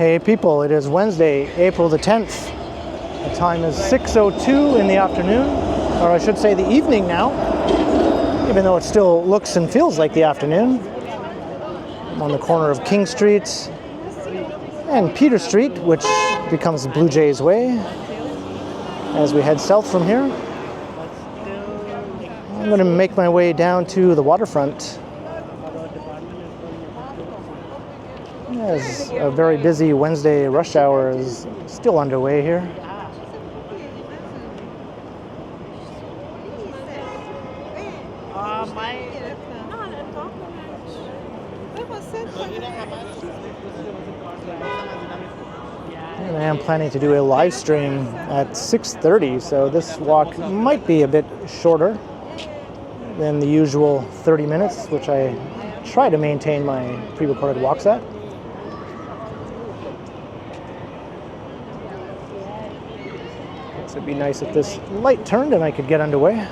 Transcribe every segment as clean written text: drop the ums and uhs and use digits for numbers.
Hey people, it is Wednesday, April the 10th. The time is 6:02 in the afternoon, or I should say the evening now, even though it still looks and feels like the afternoon. I'm on the corner of King Street and Peter Street, which becomes Blue Jays Way, as we head south from here. I'm going to make my way down to the waterfront. As a very busy Wednesday rush hour is still underway here. And I am planning to do a live stream at 6:30, so this walk might be a bit shorter than the usual 30 minutes, which I try to maintain my pre-recorded walks at. So it'd be nice if this light turned and I could get underway.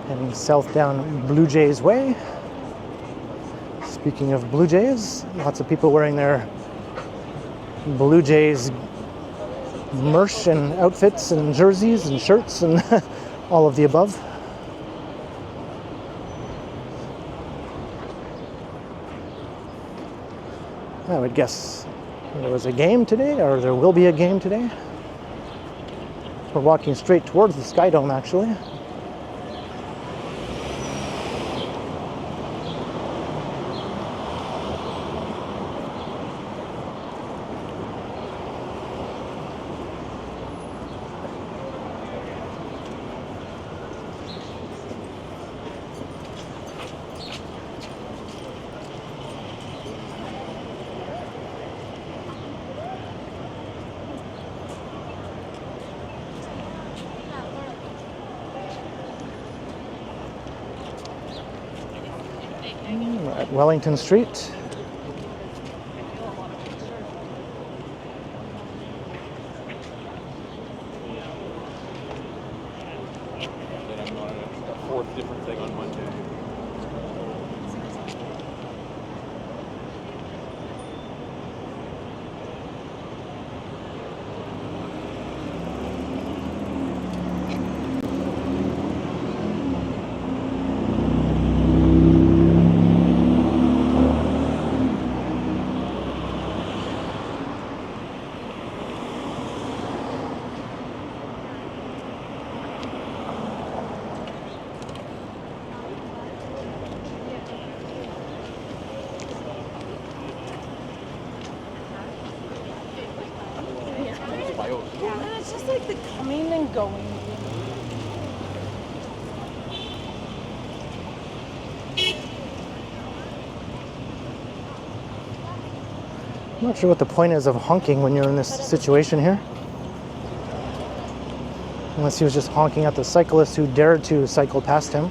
Heading south down Blue Jays Way. Speaking of Blue Jays, lots of people wearing their Blue Jays merch and outfits and jerseys and shirts and all of the above. I would guess there was a game today, or there will be a game today. We're walking straight towards the Skydome, actually. At Wellington Street. Fourth different thing on Monday. Yeah, and it's just like the coming and going. I'm not sure what the point is of honking when you're in this situation here. Unless he was just honking at the cyclist who dared to cycle past him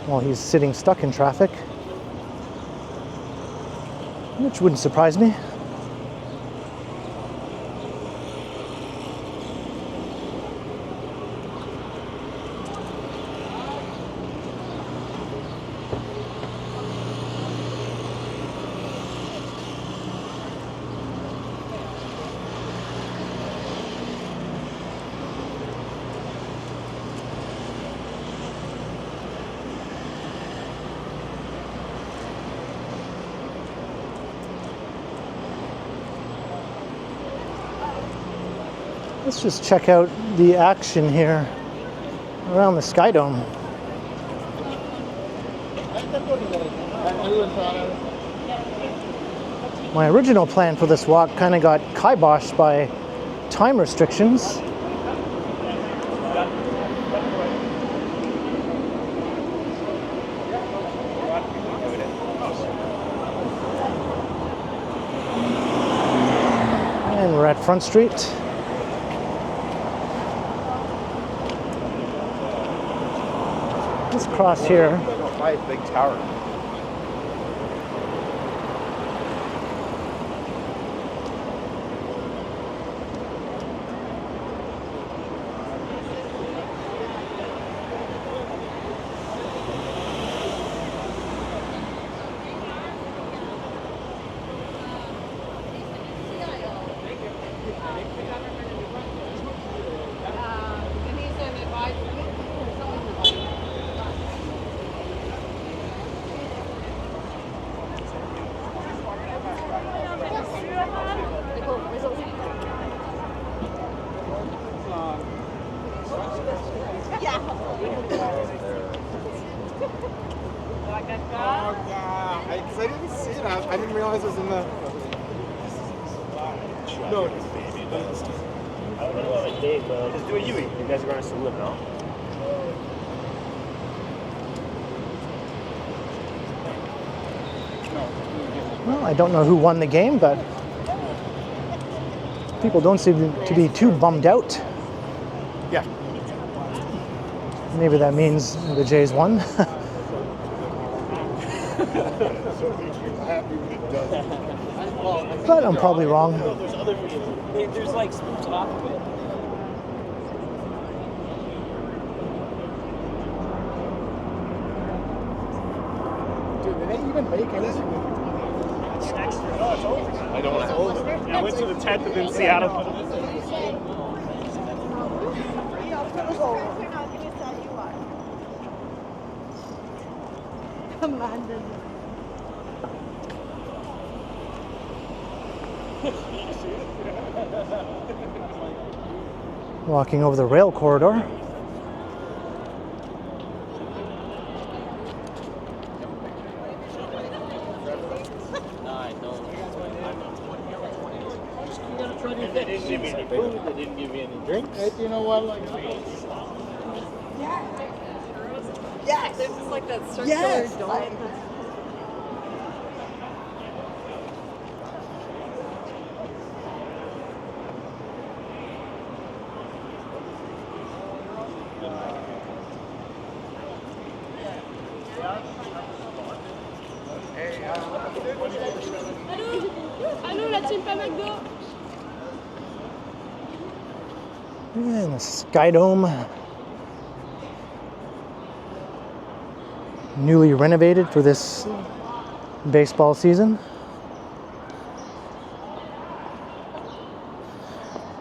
while he's sitting stuck in traffic. Which wouldn't surprise me. Let's just check out the action here around the Skydome. My original plan for this walk kind of got kiboshed by time restrictions. Front Street. Let's cross here. By a big tower. I didn't see it. I didn't realize it was in the. No. I don't know what day, but just do a Yui. You guys are going to salute, no? Well, I don't know who won the game, but people don't seem to be too bummed out. Yeah. Maybe that means the Jays won. But I'm probably wrong. There's other videos. There's like spoofs off of it. Dude, did they even make anything? It's extra. No, it's over. I don't want to. I went to the 10th and then Seattle. Amanda. Walking over the rail corridor. They didn't give me any food. They didn't give me any drinks. You know what? Like, Yes. There's just like that circular dome. Allô, la team pas McDo. And the Skydome. Newly renovated for this baseball season.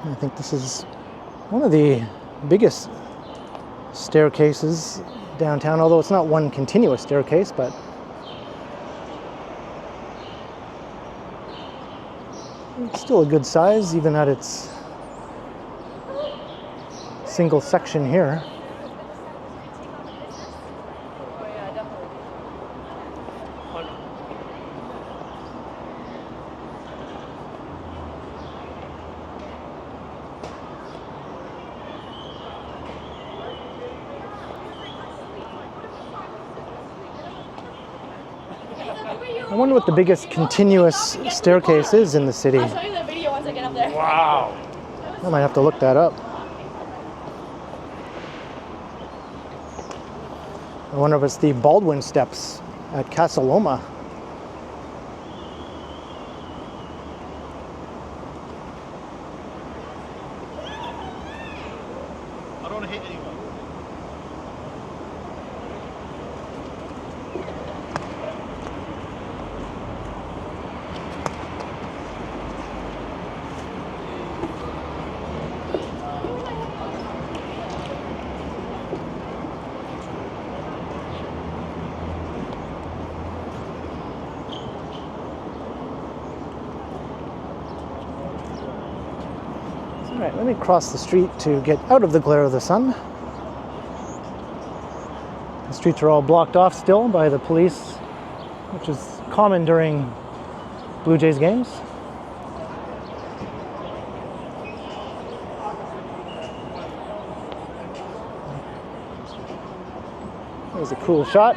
I think this is one of the biggest staircases downtown, although it's not one continuous staircase, but it's still a good size, even at its single section here. I wonder what the biggest continuous staircase is in the city. I'll show you the video once I get up there. Wow. I might have to look that up. I wonder if it's the Baldwin Steps at Casa Loma. I don't want to hit anyone. All right, let me cross the street to get out of the glare of the sun. The streets are all blocked off still by the police, which is common during Blue Jays games. There's a cool shot.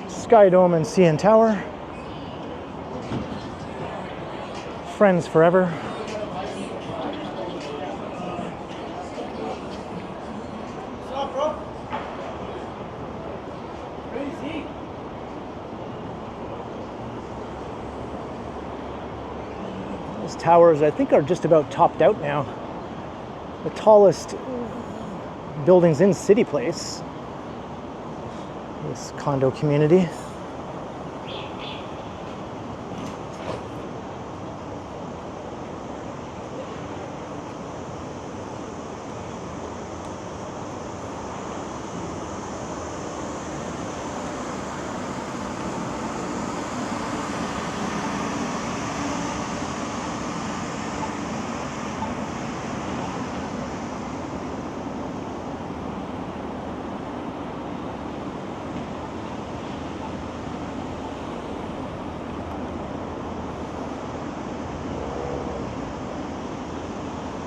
Skydome and CN Tower. Friends forever. up, bro? Crazy. Those towers, I think, are just about topped out now. The tallest buildings in CityPlace, this condo community.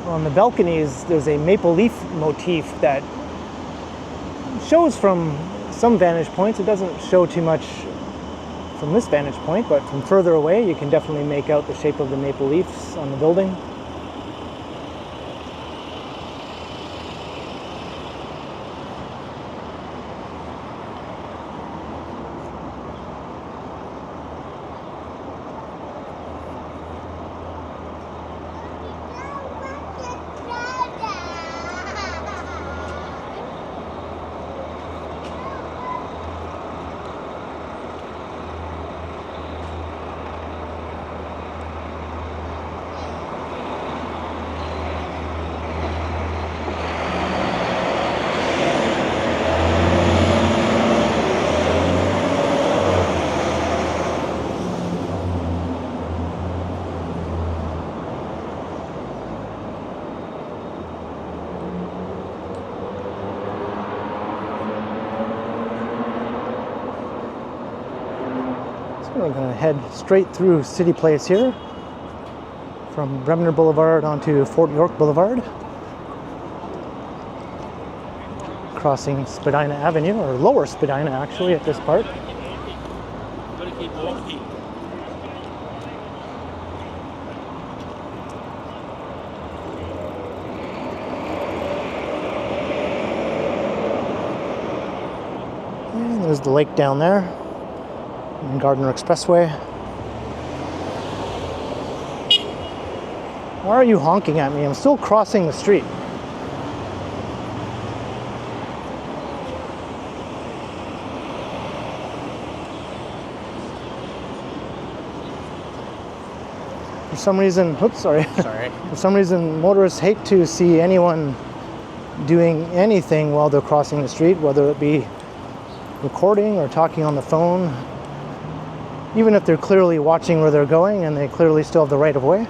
On the balconies, there's a maple leaf motif that shows from some vantage points. It doesn't show too much from this vantage point, but from further away, you can definitely make out the shape of the maple leaves on the building. We're going to head straight through CityPlace here from Bremner Boulevard onto Fort York Boulevard, crossing Spadina Avenue, or Lower Spadina actually at this part. And there's the lake down there. And Gardner Expressway. Why are you honking at me? I'm still crossing the street. For some reason, oops, sorry. For some reason, motorists hate to see anyone doing anything while they're crossing the street, whether it be recording or talking on the phone. Even if they're clearly watching where they're going and they clearly still have the right of way.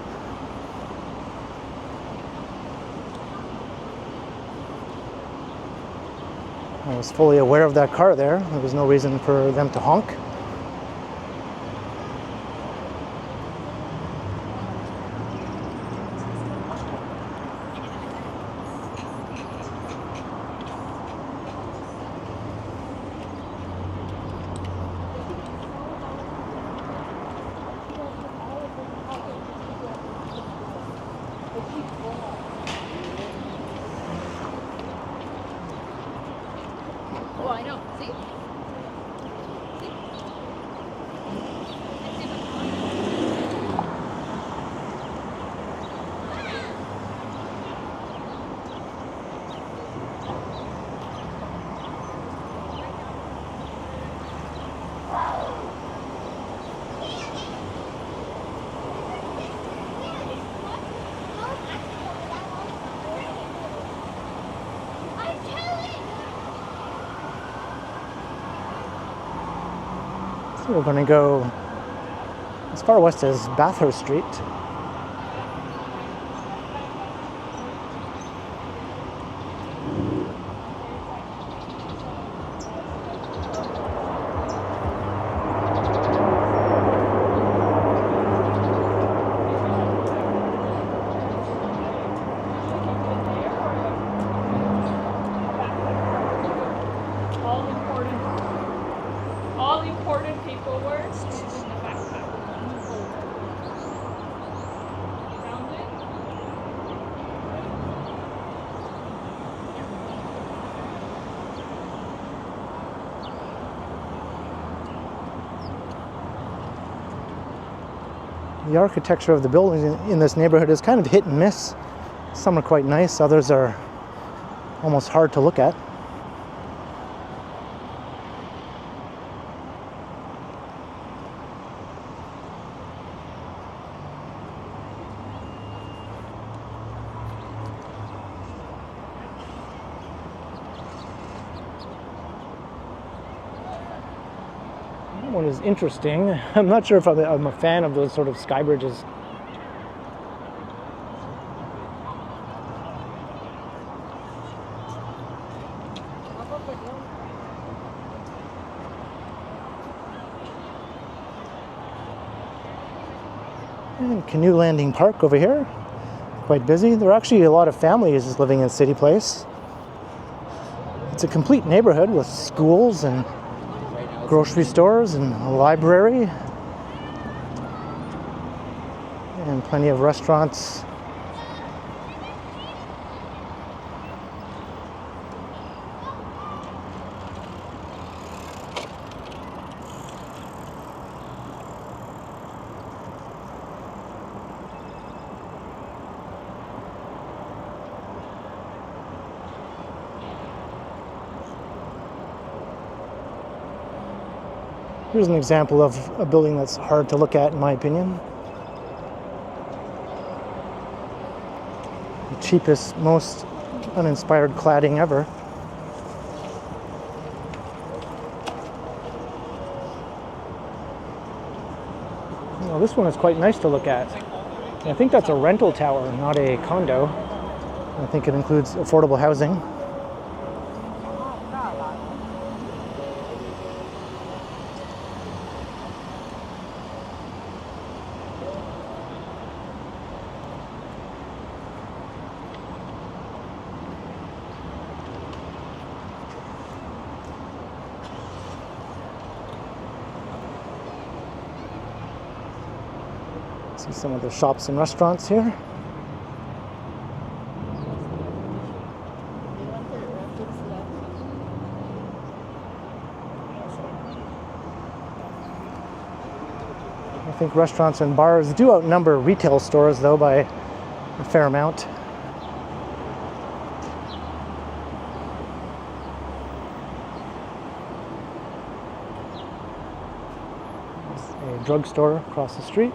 I was fully aware of that car there. There was no reason for them to honk. Oh, I know. See? So we're going to go as far west as Bathurst Street. All important paperwork is in the backpack. The architecture of the buildings in this neighborhood is kind of hit and miss. Some are quite nice, others are almost hard to look at. That one is interesting. I'm not sure if I'm a fan of those sort of sky bridges. And Canoe Landing Park over here, quite busy. There are actually a lot of families living in CityPlace. It's a complete neighborhood with schools and grocery stores and a library and plenty of restaurants. Here's an example of a building that's hard to look at, in my opinion. The cheapest, most uninspired cladding ever. Well, this one is quite nice to look at. I think that's a rental tower, not a condo. I think it includes affordable housing. See some of the shops and restaurants here. I think restaurants and bars do outnumber retail stores, though, by a fair amount. There's a drugstore across the street.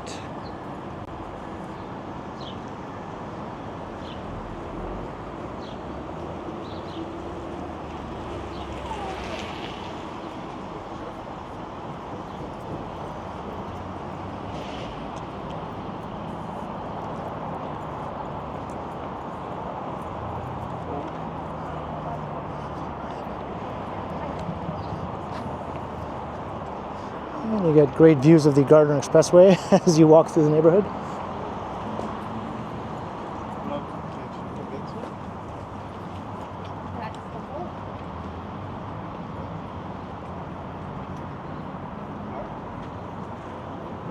And you get great views of the Gardner Expressway as you walk through the neighborhood.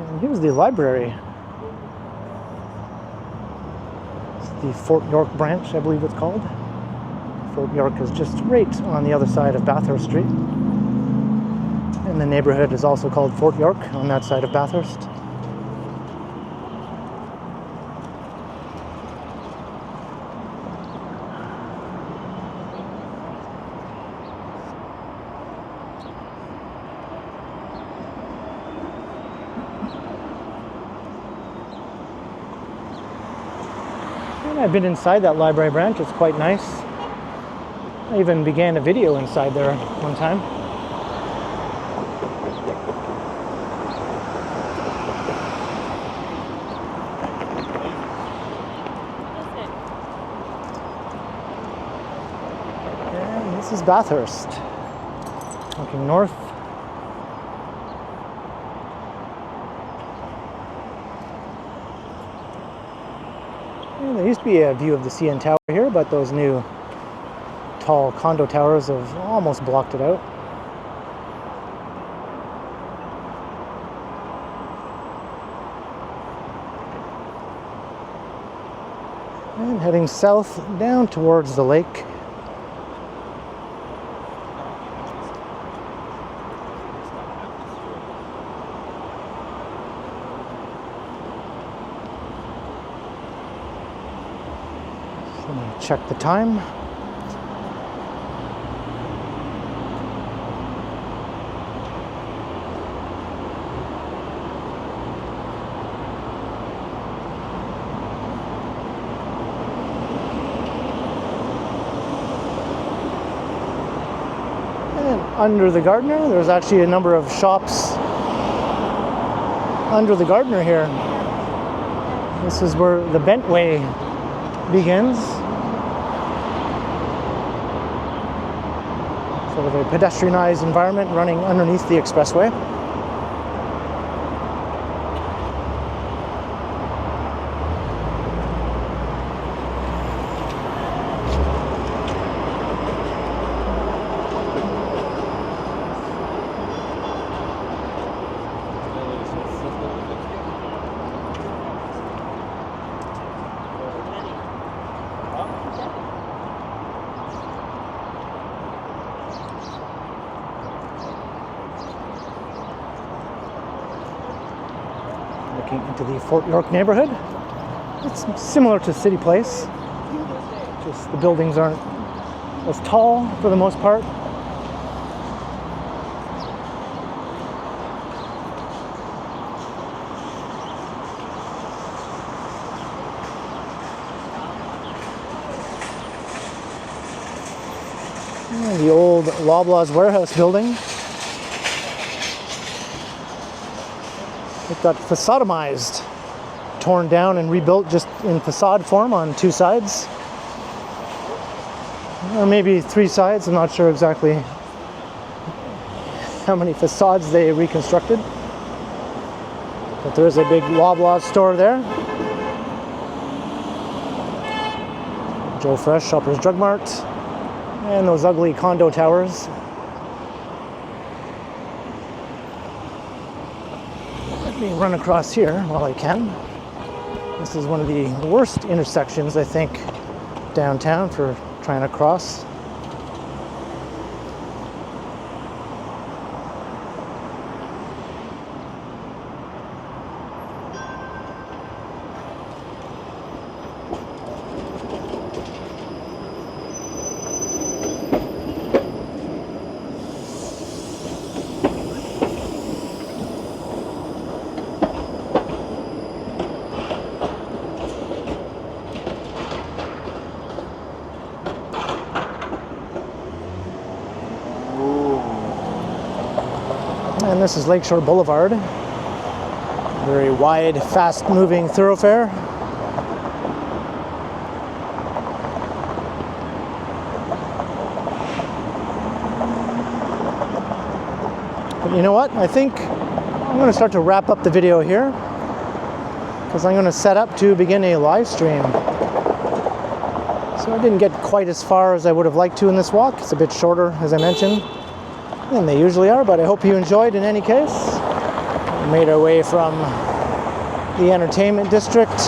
And here's the library. It's the Fort York branch, I believe it's called. Fort York is just right on the other side of Bathurst Street. And the neighborhood is also called Fort York on that side of Bathurst. And I've been inside that library branch, it's quite nice. I even began a video inside there one time. This is Bathurst. Looking north. And there used to be a view of the CN Tower here, but those new tall condo towers have almost blocked it out. And heading south down towards the lake. I'm going to check the time. And under the Gardner, there's actually a number of shops under the Gardner here. This is where the Bentway begins. Sort of a pedestrianized environment running underneath the expressway. Looking into the Fort York neighborhood. It's similar to CityPlace, just the buildings aren't as tall for the most part. And the old Loblaws warehouse building. It got facademized, torn down and rebuilt just in facade form on two sides. Or maybe three sides, I'm not sure exactly how many facades they reconstructed. But there is a big Loblaws store there. Joe Fresh, Shoppers Drug Mart, and those ugly condo towers. Let me run across here while I can. This is one of the worst intersections, I think, downtown for trying to cross. And this is Lakeshore Boulevard. Very wide, fast-moving thoroughfare. But you know what? I think I'm going to start to wrap up the video here because I'm going to set up to begin a live stream. So I didn't get quite as far as I would have liked to in this walk. It's a bit shorter, as I mentioned, than they usually are, but I hope you enjoyed in any case. We made our way from the entertainment district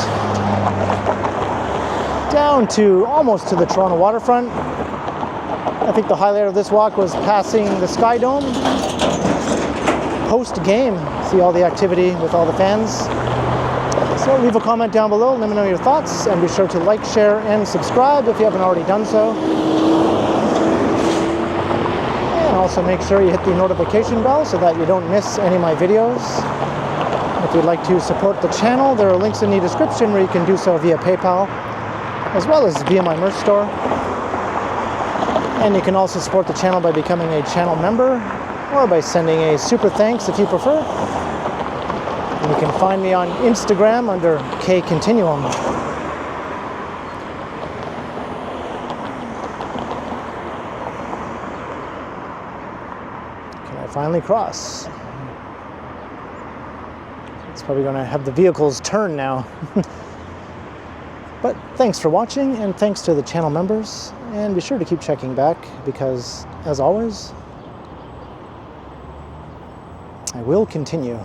down to almost to the Toronto waterfront. I think the highlight of this walk was passing the Skydome post-game. See all the activity with all the fans. So leave a comment down below, let me know your thoughts, and be sure to like, share, and subscribe if you haven't already done so. Also make sure you hit the notification bell so that you don't miss any of my videos. If you'd like to support the channel, there are links in the description where you can do so via PayPal, as well as via my merch store. And you can also support the channel by becoming a channel member, or by sending a super thanks if you prefer. And you can find me on Instagram under KContinuum. Finally cross. It's probably going to have the vehicles turn now. But thanks for watching, and thanks to the channel members, and be sure to keep checking back because, as always, I will continue.